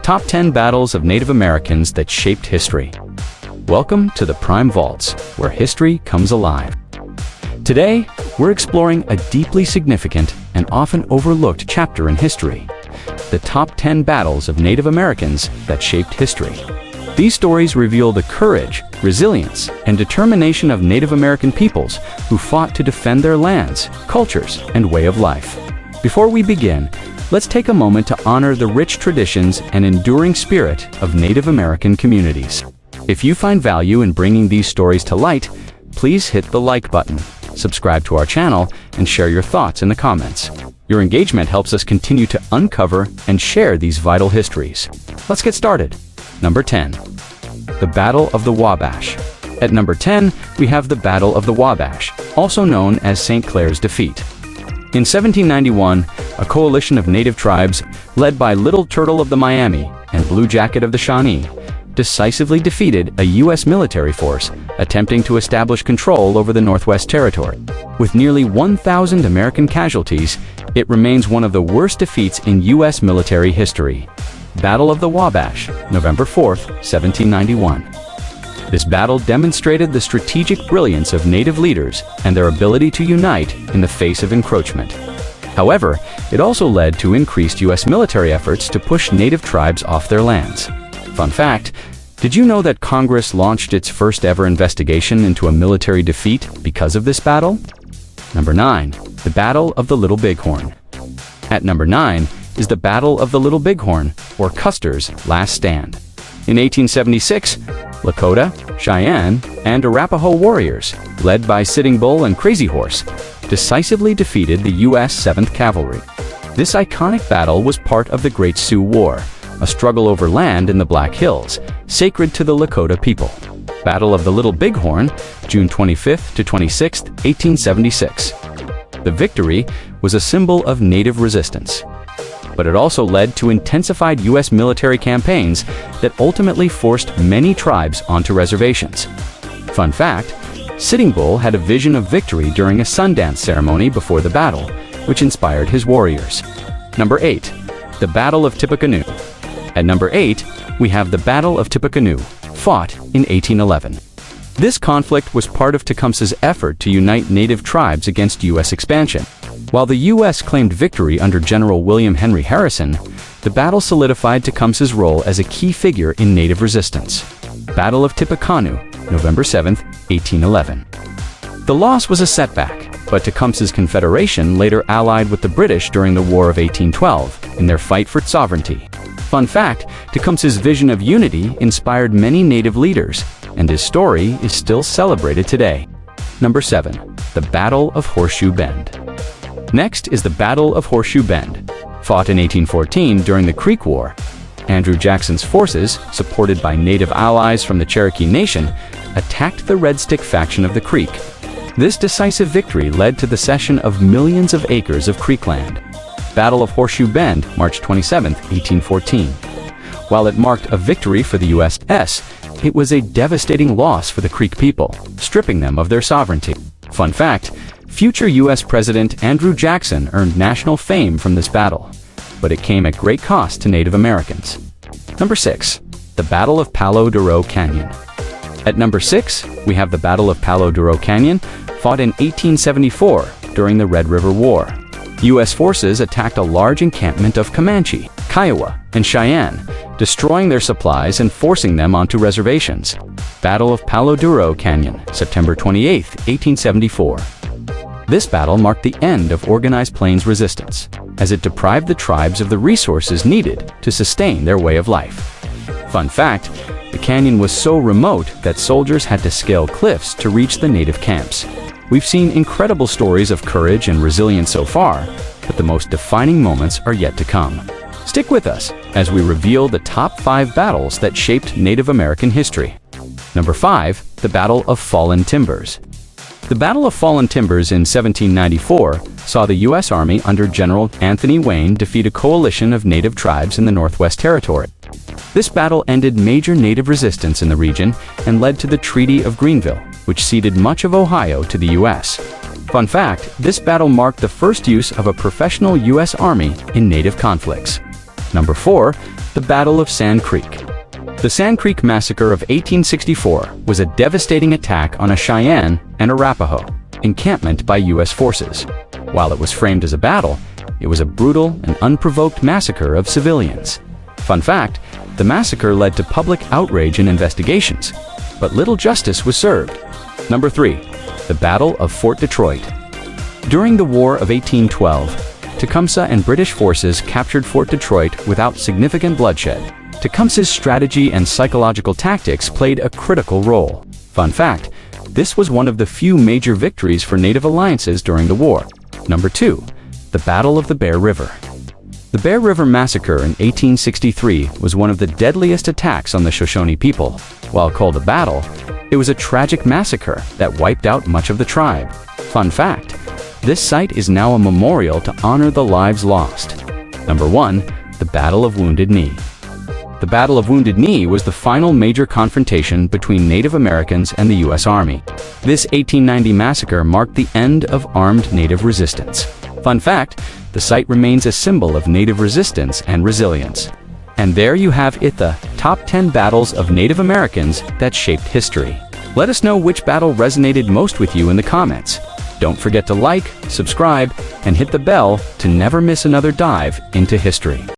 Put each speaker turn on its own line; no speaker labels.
Top 10 Battles of Native Americans that Shaped History. Welcome to the Prime Vaults, where history comes alive. Today, we're exploring a deeply significant and often overlooked chapter in history, the top 10 battles of Native Americans that shaped history. These stories reveal the courage, resilience, and determination of Native American peoples who fought to defend their lands, cultures, and way of life. Before we begin, let's take a moment to honor the rich traditions and enduring spirit of Native American communities. If you find value in bringing these stories to light, please hit the like button, subscribe to our channel, and share your thoughts in the comments. Your engagement helps us continue to uncover and share these vital histories. Let's get started. Number 10. The Battle of the Wabash. At number 10, we have the Battle of the Wabash, also known as St. Clair's Defeat. In 1791, a coalition of native tribes, led by Little Turtle of the Miami and Blue Jacket of the Shawnee, decisively defeated a U.S. military force attempting to establish control over the Northwest Territory. With nearly 1,000 American casualties, it remains one of the worst defeats in U.S. military history. Battle of the Wabash, November 4, 1791. This battle demonstrated the strategic brilliance of Native leaders and their ability to unite in the face of encroachment. However, it also led to increased U.S. military efforts to push Native tribes off their lands. Fun fact, did you know that Congress launched its first ever investigation into a military defeat because of this battle? Number 9. The Battle of the Little Bighorn. At number 9 is the Battle of the Little Bighorn, or Custer's Last Stand. In 1876, Lakota, Cheyenne, and Arapaho warriors, led by Sitting Bull and Crazy Horse, decisively defeated the U.S. 7th Cavalry. This iconic battle was part of the Great Sioux War, a struggle over land in the Black Hills, sacred to the Lakota people. Battle of the Little Bighorn, June 25 to 26, 1876. The victory was a symbol of Native resistance, but it also led to intensified U.S. military campaigns that ultimately forced many tribes onto reservations. Fun fact, Sitting Bull had a vision of victory during a Sundance ceremony before the battle, which inspired his warriors. Number 8. The Battle of Tippecanoe. At number 8, we have the Battle of Tippecanoe, fought in 1811. This conflict was part of Tecumseh's effort to unite Native tribes against U.S. expansion. While the U.S. claimed victory under General William Henry Harrison, the battle solidified Tecumseh's role as a key figure in Native resistance. Battle of Tippecanoe, November 7, 1811. The loss was a setback, but Tecumseh's Confederation later allied with the British during the War of 1812 in their fight for sovereignty. Fun fact, Tecumseh's vision of unity inspired many Native leaders, and his story is still celebrated today. Number 7. The Battle of Horseshoe Bend. Next is the Battle of Horseshoe Bend. Fought in 1814 during the Creek War, Andrew Jackson's forces, supported by Native allies from the Cherokee Nation, attacked the Red Stick faction of the Creek. This decisive victory led to the cession of millions of acres of Creek land. Battle of Horseshoe Bend, March 27, 1814. While it marked a victory for the U.S., it was a devastating loss for the Creek people, stripping them of their sovereignty. Fun fact, future U.S. President Andrew Jackson earned national fame from this battle, but it came at great cost to Native Americans. Number 6. The Battle of Palo Duro Canyon. At number 6, we have the Battle of Palo Duro Canyon, fought in 1874 during the Red River War. U.S. forces attacked a large encampment of Comanche, Kiowa, and Cheyenne, destroying their supplies and forcing them onto reservations. Battle of Palo Duro Canyon, September 28, 1874. This battle marked the end of organized Plains resistance, as it deprived the tribes of the resources needed to sustain their way of life. Fun fact, the canyon was so remote that soldiers had to scale cliffs to reach the Native camps. We've seen incredible stories of courage and resilience so far, but the most defining moments are yet to come. Stick with us as we reveal the top 5 battles that shaped Native American history. Number 5. The Battle of Fallen Timbers. The Battle of Fallen Timbers in 1794 saw the U.S. Army under General Anthony Wayne defeat a coalition of Native tribes in the Northwest Territory. This battle ended major Native resistance in the region and led to the Treaty of Greenville, which ceded much of Ohio to the U.S. Fun fact, this battle marked the first use of a professional U.S. Army in Native conflicts. Number 4. The Battle of Sand Creek. The Sand Creek Massacre of 1864 was a devastating attack on a Cheyenne and Arapaho encampment by U.S. forces. While it was framed as a battle, it was a brutal and unprovoked massacre of civilians. Fun fact, the massacre led to public outrage and investigations, but little justice was served. Number 3. The Battle of Fort Detroit. During the War of 1812, Tecumseh and British forces captured Fort Detroit without significant bloodshed. Tecumseh's strategy and psychological tactics played a critical role. Fun fact, this was one of the few major victories for Native alliances during the war. Number 2. The Battle of the Bear River. The Bear River Massacre in 1863 was one of the deadliest attacks on the Shoshone people. While called a battle, it was a tragic massacre that wiped out much of the tribe. Fun fact, this site is now a memorial to honor the lives lost. Number 1. The Battle of Wounded Knee. The Battle of Wounded Knee was the final major confrontation between Native Americans and the U.S. Army. This 1890 massacre marked the end of armed Native resistance. Fun fact, the site remains a symbol of Native resistance and resilience. And there you have it, the top 10 battles of Native Americans that shaped history. Let us know which battle resonated most with you in the comments. Don't forget to like, subscribe, and hit the bell to never miss another dive into history.